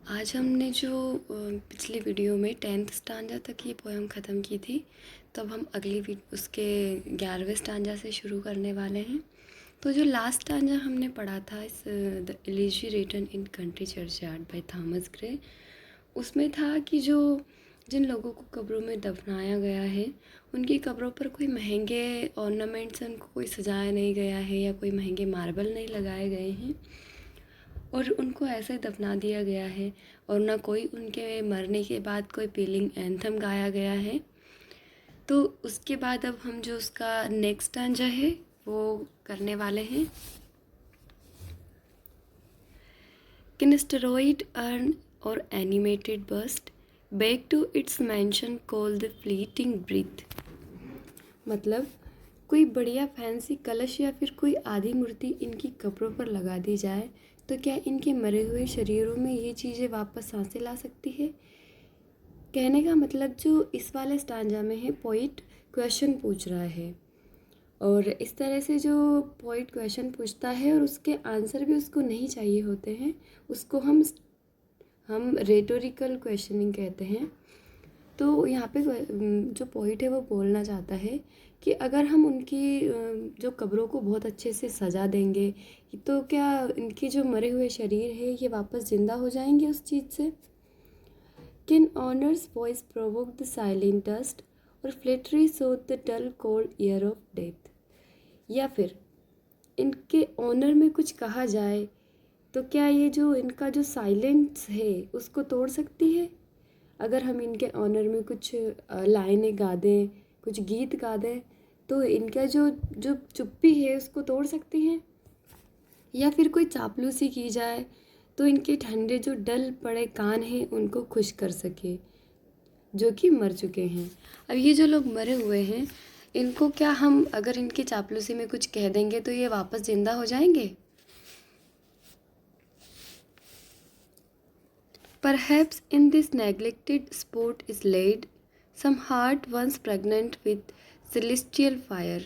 आज हमने जो पिछली वीडियो में 10th स्टांजा तक ये पोएम ख़त्म की थी, तो अब हम उसके 11वें स्टांजा से शुरू करने वाले हैं। तो जो लास्ट स्टांजा हमने पढ़ा था इस the elegy written in country churchyard by Thomas Gray, उसमें था कि जो जिन लोगों को कब्रों में दफनाया गया है उनकी कब्रों पर कोई महंगे ऑर्नामेंट्स उनको कोई सजाया नहीं गया है या कोई महंगे मार्बल नहीं लगाए गए हैं और उनको ऐसे ही दफना दिया गया है और ना कोई उनके मरने के बाद कोई पीलिंग एंथम गाया गया है। तो उसके बाद अब हम जो उसका नेक्स्ट स्टैंजा है वो करने वाले हैं। Can asteroid urn or animated bust back to its mansion call the fleeting breath. मतलब कोई बढ़िया फैंसी कलश या फिर कोई आदि मूर्ति इनकी कब्रों पर लगा दी जाए तो क्या इनके मरे हुए शरीरों में ये चीज़ें वापस सांसें ला सकती है। कहने का मतलब जो इस वाले स्टांजा में है, पोइट क्वेश्चन पूछ रहा है और इस तरह से जो पोइट क्वेश्चन पूछता है और उसके आंसर भी उसको नहीं चाहिए होते हैं, उसको हम रेटोरिकल क्वेश्चनिंग कहते हैं। तो यहाँ पे जो पोइट है वो बोलना चाहता है कि अगर हम उनकी जो कब्रों को बहुत अच्छे से सजा देंगे तो क्या इनके जो मरे हुए शरीर है ये वापस ज़िंदा हो जाएंगे उस चीज़ से। Can honour's voice provoke the silent dust और flattery soothe the dull cold ear of death. या फिर इनके ऑनर में कुछ कहा जाए तो क्या ये जो इनका जो साइलेंस है उसको तोड़ सकती है। अगर हम इनके ऑनर में कुछ लाइनें गा दें, कुछ गीत गा दें तो इनका जो जो चुप्पी है उसको तोड़ सकती हैं। या फिर कोई चापलूसी की जाए तो इनके ठंडे जो डल पड़े कान हैं उनको खुश कर सके जो कि मर चुके हैं। अब ये जो लोग मरे हुए हैं इनको क्या हम अगर इनकी चापलूसी में कुछ कह देंगे तो ये वापस जिंदा हो जाएंगे। Perhaps in this neglected spot is laid some heart once pregnant with celestial fire।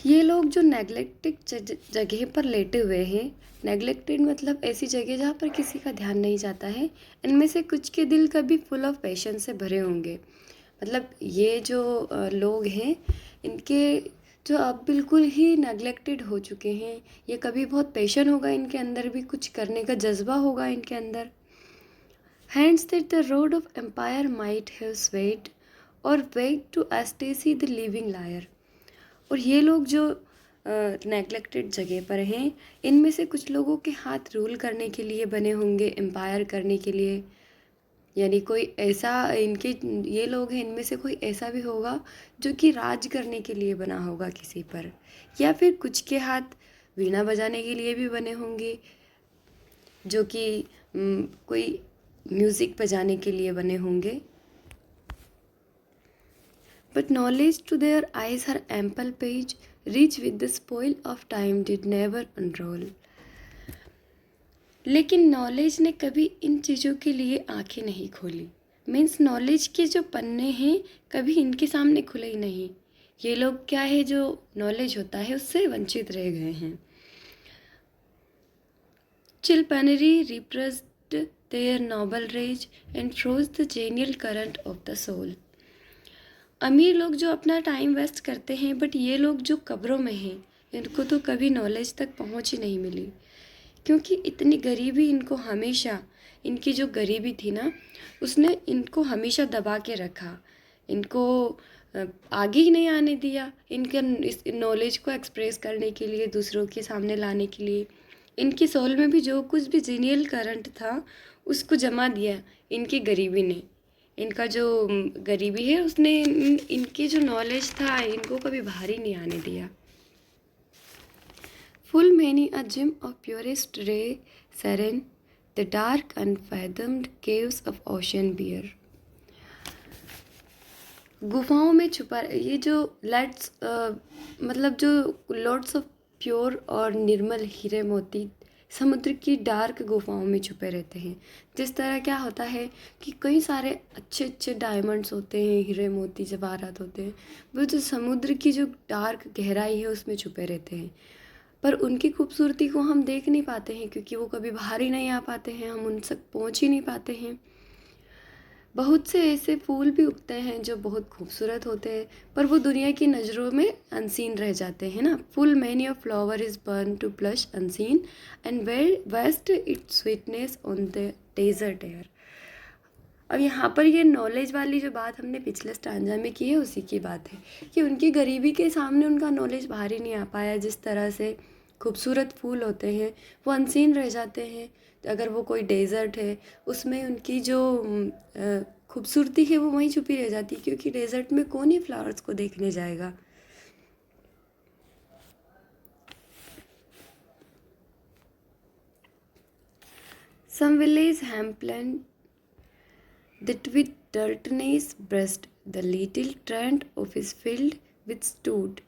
ये लोग जो नेग्लेक्टेड जगह पर लेटे हुए हैं, नेग्लेक्टेड मतलब ऐसी जगह जहाँ पर किसी का ध्यान नहीं जाता है, इनमें से कुछ के दिल कभी फुल ऑफ पैशन से भरे होंगे। मतलब ये जो लोग हैं इनके जो अब बिल्कुल ही नेग्लेक्टेड हो चुके हैं, ये कभी बहुत पैशन होगा इनके अंदर भी, कुछ करने का जज्बा होगा इनके अंदर। Hence that the road of empire might have swayed or waked to ecstasy the living liar। और ये लोग जो नेग्लेक्टेड जगह पर हैं इनमें से कुछ लोगों के हाथ रूल करने के लिए बने होंगे, एम्पायर करने के लिए। यानी कोई ऐसा इनके ये लोग हैं इनमें से कोई ऐसा भी होगा जो कि राज करने के लिए बना होगा किसी पर, या फिर कुछ के हाथ वीणा बजाने के लिए भी बने होंगे जो कि कोई म्यूज़िक बजाने के लिए बने होंगे। But knowledge to their eyes her ample page, rich with the spoil of time did never unroll। लेकिन नॉलेज ने कभी इन चीज़ों के लिए आंखें नहीं खोली। मीन्स नॉलेज के जो पन्ने हैं कभी इनके सामने खुले ही नहीं। ये लोग क्या है जो नॉलेज होता है उससे वंचित रह गए हैं। Chilpanery repressed their noble rage and froze the genial current of the soul। अमीर लोग जो अपना टाइम वेस्ट करते हैं, बट ये लोग जो कब्रों में हैं इनको तो कभी नॉलेज तक पहुंच ही नहीं मिली, क्योंकि इतनी गरीबी इनको हमेशा, इनकी जो गरीबी थी ना उसने इनको हमेशा दबा के रखा, इनको आगे ही नहीं आने दिया इनके इस नॉलेज को एक्सप्रेस करने के लिए, दूसरों के सामने लाने के लिए। इनकी सोल में भी जो कुछ भी जीनियल करंट था उसको जमा दिया इनकी गरीबी ने। इनका जो गरीबी है उसने इनकी जो नॉलेज था इनको कभी बाहर ही नहीं आने दिया। Full many a gem of purest ray serene the dark unfathomed caves of ocean bear. गुफाओं में छुपा ये जो लेट्स मतलब जो लॉट्स ऑफ प्योर और निर्मल हीरे मोती समुद्र की डार्क गुफाओं में छुपे रहते हैं। जिस तरह क्या होता है कि कई सारे अच्छे अच्छे डायमंड्स होते हैं, हीरे मोती जवाहरात होते हैं, वो जो समुद्र की जो डार्क गहराई है उसमें छुपे रहते हैं। पर उनकी खूबसूरती को हम देख नहीं पाते हैं क्योंकि वो कभी बाहर ही नहीं आ पाते हैं, हम उन तक पहुँच ही नहीं पाते हैं। बहुत से ऐसे फूल भी उगते हैं जो बहुत खूबसूरत होते हैं, पर वो दुनिया की नज़रों में अनसीन रह जाते हैं ना। Full many of flower is born to blush unseen and where waste its sweetness on the desert air. अब यहाँ पर ये नॉलेज वाली जो बात हमने पिछले स्टांजा में की है उसी की बात है कि उनकी गरीबी के सामने उनका नॉलेज बाहर ही नहीं आ पाया। जिस तरह से खूबसूरत फूल होते हैं वो अनसीन रह जाते हैं। अगर वो कोई डेजर्ट है उसमें उनकी जो खूबसूरती है वो वहीं छुपी रह जाती है, क्योंकि डेजर्ट में कौन ही फ्लावर्स को देखने जाएगा। Some village hemplan that with dirtiness breast the little trend of his field withstood।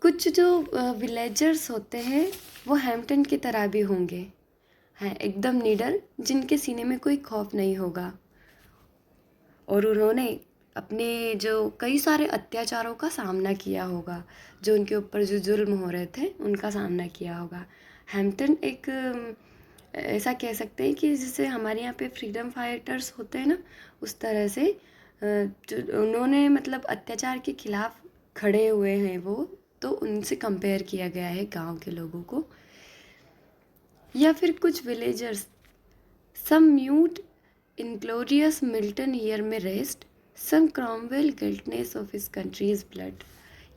कुछ जो विलेजर्स होते हैं वो हैम्पटन की तरह भी होंगे, हैं एकदम निडर, जिनके सीने में कोई खौफ नहीं होगा, और उन्होंने अपने जो कई सारे अत्याचारों का सामना किया होगा, जो उनके ऊपर जो जुल्म हो रहे थे उनका सामना किया होगा। हैम्पटन एक ऐसा कह सकते हैं कि जैसे हमारे यहाँ पे फ्रीडम फाइटर्स होते हैं ना, उस तरह से जो उन्होंने मतलब अत्याचार के खिलाफ खड़े हुए हैं वो, तो उनसे कंपेयर किया गया है गांव के लोगों को। या फिर कुछ villagers some mute inglorious Milton here may rest some Cromwell guiltless of his country's blood.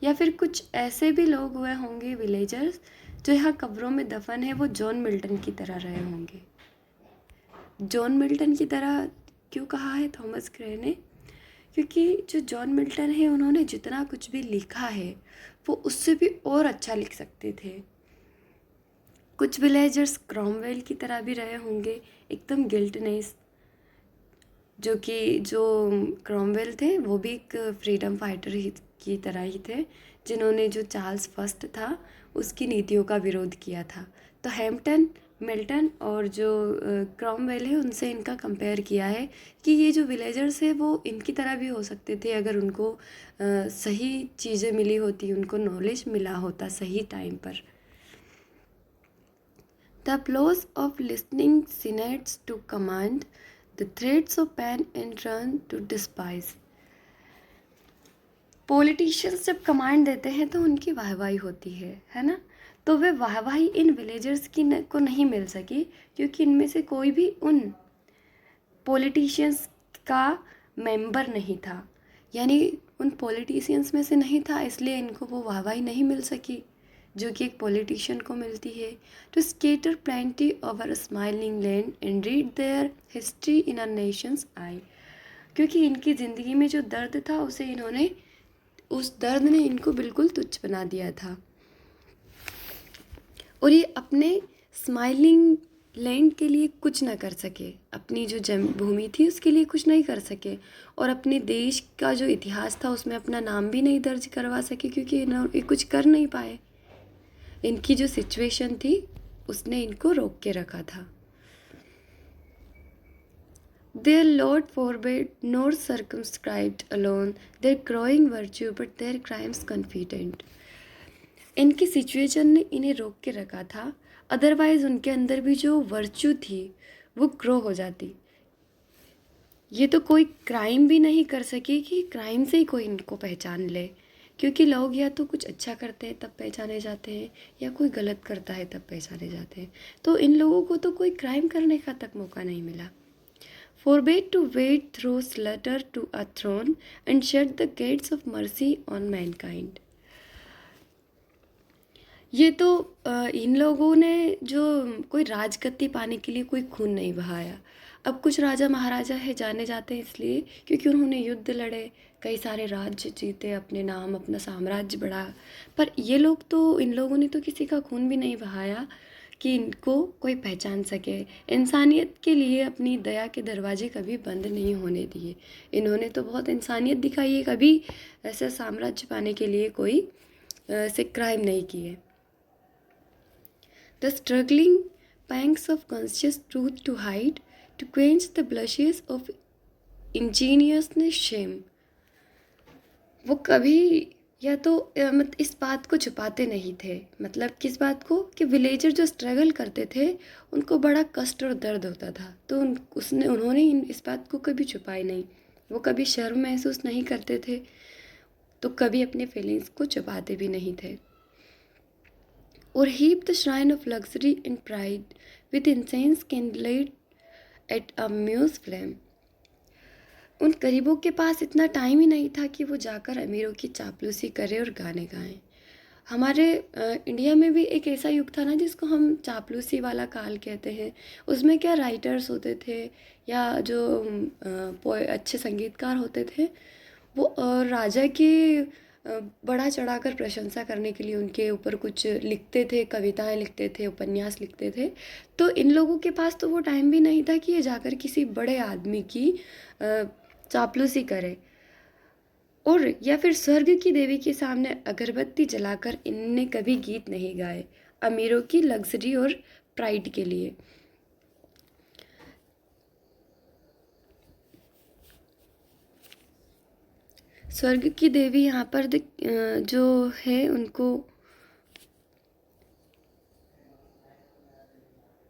या फिर कुछ ऐसे भी लोग हुए होंगे विलेजर्स जो यहाँ कब्रों में दफन है, वो जॉन मिल्टन की तरह रहे होंगे। जॉन मिल्टन की तरह क्यों कहा है थॉमस ग्रे ने? क्योंकि जो जॉन मिल्टन है उन्होंने जितना कुछ भी लिखा है वो उससे भी और अच्छा लिख सकते थे। कुछ विलेजर्स क्रॉमवेल की तरह भी रहे होंगे, एकदम गिल्टनेस, जो क्रॉमवेल थे वो भी एक फ्रीडम फाइटर ही की तरह ही थे, जिन्होंने जो चार्ल्स फर्स्ट था उसकी नीतियों का विरोध किया था। तो हैम्पटन, मिल्टन और जो क्रॉमवेल है उनसे इनका कंपेयर किया है कि ये जो विलेजर्स है वो इनकी तरह भी हो सकते थे अगर उनको सही चीज़ें मिली होती, उनको नॉलेज मिला होता सही टाइम पर। The applause of listening synods to command, the threats of pen and run to despise। Politicians जब कमांड देते हैं तो उनकी वाहवाही होती है ना। तो वे वाहवाही इन विलेजर्स की को नहीं मिल सकी क्योंकि इनमें से कोई भी उन पॉलिटिशियंस का मेंबर नहीं था, यानी उन पॉलिटिशियंस में से नहीं था, इसलिए इनको वो वाहवाही नहीं मिल सकी जो कि एक पॉलिटिशियन को मिलती है। To scatter plenty over a smiling land and read their history in a nation's eyes. क्योंकि इनकी ज़िंदगी में जो दर्द था उसे इन्होंने, उस दर्द ने इनको बिल्कुल तुच्छ बना दिया था, और ये अपने स्माइलिंग लैंड के लिए कुछ ना कर सके, अपनी जो जन्मभूमि थी उसके लिए कुछ नहीं कर सके, और अपने देश का जो इतिहास था उसमें अपना नाम भी नहीं दर्ज करवा सके क्योंकि इन्होंने कुछ कर नहीं पाए। इनकी जो सिचुएशन थी उसने इनको रोक के रखा था। Their Lord forbade nor circumscribed alone their growing virtue but their crimes confident। इनकी सिचुएशन ने इन्हें रोक के रखा था, अदरवाइज उनके अंदर भी जो वर्च्यू थी वो ग्रो हो जाती। ये तो कोई क्राइम भी नहीं कर सके कि क्राइम से ही कोई इनको पहचान ले, क्योंकि लोग या तो कुछ अच्छा करते हैं तब पहचाने जाते हैं या कोई गलत करता है तब पहचाने जाते हैं। तो इन लोगों को तो कोई क्राइम करने का तक मौका नहीं मिला। Forbade to wade through slaughter to a throne and shut the gates of mercy on mankind। ये तो इन लोगों ने जो कोई राजगद्दी पाने के लिए कोई खून नहीं बहाया। अब कुछ राजा महाराजा है जाने जाते हैं इसलिए क्योंकि उन्होंने युद्ध लड़े, कई सारे राज्य जीते, अपने नाम अपना साम्राज्य बढ़ा, पर ये लोग तो, इन लोगों ने तो किसी का खून भी नहीं बहाया कि इनको कोई पहचान सके। इंसानियत के लिए अपनी दया के दरवाजे कभी बंद नहीं होने दिए। इन्होंने तो बहुत इंसानियत दिखाई है, कभी ऐसा साम्राज्य पाने के लिए कोई ऐसे क्राइम नहीं किए। The struggling pangs of conscious truth to hide, to quench the blushes of ingenuousness shame। वो कभी या तो इस बात को छुपाते नहीं थे। मतलब किस बात को, कि विलेजर जो स्ट्रगल करते थे उनको बड़ा कष्ट और दर्द होता था, तो उन्होंने इस बात को कभी छुपाई नहीं। वो कभी शर्म महसूस नहीं करते थे, तो कभी अपने फीलिंग्स को छुपाते भी नहीं थे। और heap the shrine of luxury and pride with incense candlelight at a muse flame. उन गरीबों के पास इतना टाइम ही नहीं था कि वो जाकर अमीरों की चापलूसी करें और गाने गाएं। हमारे इंडिया में भी एक ऐसा युग था ना जिसको हम चापलूसी वाला काल कहते हैं। उसमें क्या राइटर्स होते थे या जो अच्छे संगीतकार होते थे, वो राजा की बढ़ा चढ़ाकर प्रशंसा करने के लिए उनके ऊपर कुछ लिखते थे, कविताएं लिखते थे, उपन्यास लिखते थे। तो इन लोगों के पास तो वो टाइम भी नहीं था कि ये जाकर किसी बड़े आदमी की चापलूसी करे। और या फिर स्वर्ग की देवी के सामने अगरबत्ती जलाकर इनने कभी गीत नहीं गाए अमीरों की लग्जरी और प्राइड के लिए। स्वर्ग की देवी यहाँ पर जो है उनको,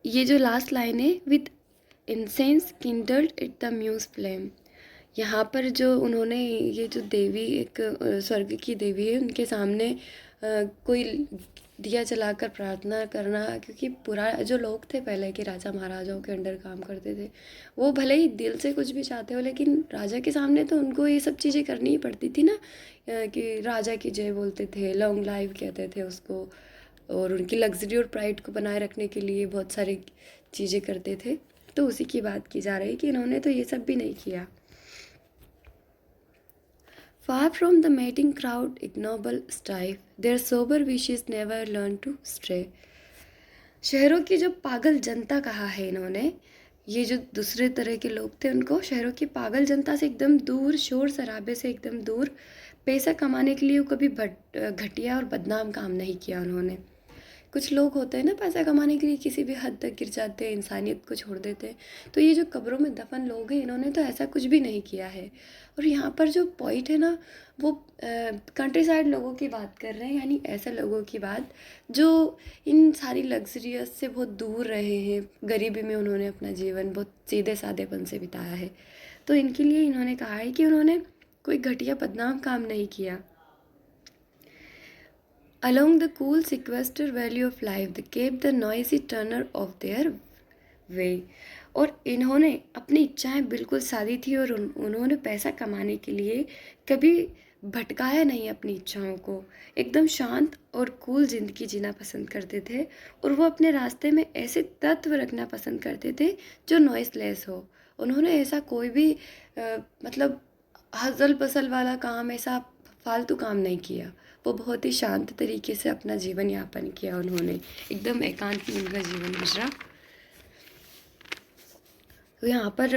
ये जो लास्ट लाइन है, with incense kindled at the muse flame, यहाँ पर जो उन्होंने ये जो देवी एक स्वर्ग की देवी है उनके सामने कोई दिया जलाकर प्रार्थना करना, क्योंकि पुरा जो लोग थे पहले के राजा महाराजाओं के अंडर काम करते थे, वो भले ही दिल से कुछ भी चाहते हो लेकिन राजा के सामने तो उनको ये सब चीज़ें करनी ही पड़ती थी ना। कि राजा की जय बोलते थे, लॉन्ग लाइफ कहते थे उसको, और उनकी लग्जरी और प्राइड को बनाए रखने के लिए बहुत सारी चीज़ें करते थे। तो उसी की बात की जा रही है कि इन्होंने तो ये सब भी नहीं किया। Far from the mating crowd, ignoble strife, their sober wishes never learn to stray. शहरों की जो पागल जनता कहा है इन्होंने, ये जो दूसरे तरह के लोग थे उनको शहरों की पागल जनता से एकदम दूर, शोर शराबे से एकदम दूर, पैसा कमाने के लिए कभी घटिया और बदनाम काम नहीं किया उन्होंने। कुछ लोग होते हैं ना पैसा कमाने के लिए किसी भी हद तक गिर जाते हैं, इंसानियत को छोड़ देते हैं। तो ये जो कब्रों में दफन लोग हैं इन्होंने तो ऐसा कुछ भी नहीं किया है। और यहाँ पर जो पॉइंट है ना, वो कंट्री साइड लोगों की बात कर रहे हैं, यानी ऐसे लोगों की बात जो इन सारी लग्जरियस से बहुत दूर रहे हैं, गरीबी में उन्होंने अपना जीवन बहुत सीधे साधेपन से बिताया है। तो इनके लिए इन्होंने कहा है कि उन्होंने कोई घटिया बदनाम काम नहीं किया। Along the cool sequester valley of life, they kept the noisy turner of their way. और इन्होंने अपनी इच्छाएं बिल्कुल सादी थी और उन्होंने पैसा कमाने के लिए कभी भटकाया नहीं अपनी इच्छाओं को। एकदम शांत और कूल जिंदगी जीना पसंद करते थे, और वो अपने रास्ते में ऐसे तत्व रखना पसंद करते थे जो नॉइसलेस हो। उन्होंने ऐसा कोई भी मतलब हजल पसल वाला काम, ऐसा फालतू काम नहीं किया। वो बहुत ही शांत तरीके से अपना जीवन यापन किया उन्होंने, एकदम एकांत में उनका जीवन गुजरा। तो यहाँ पर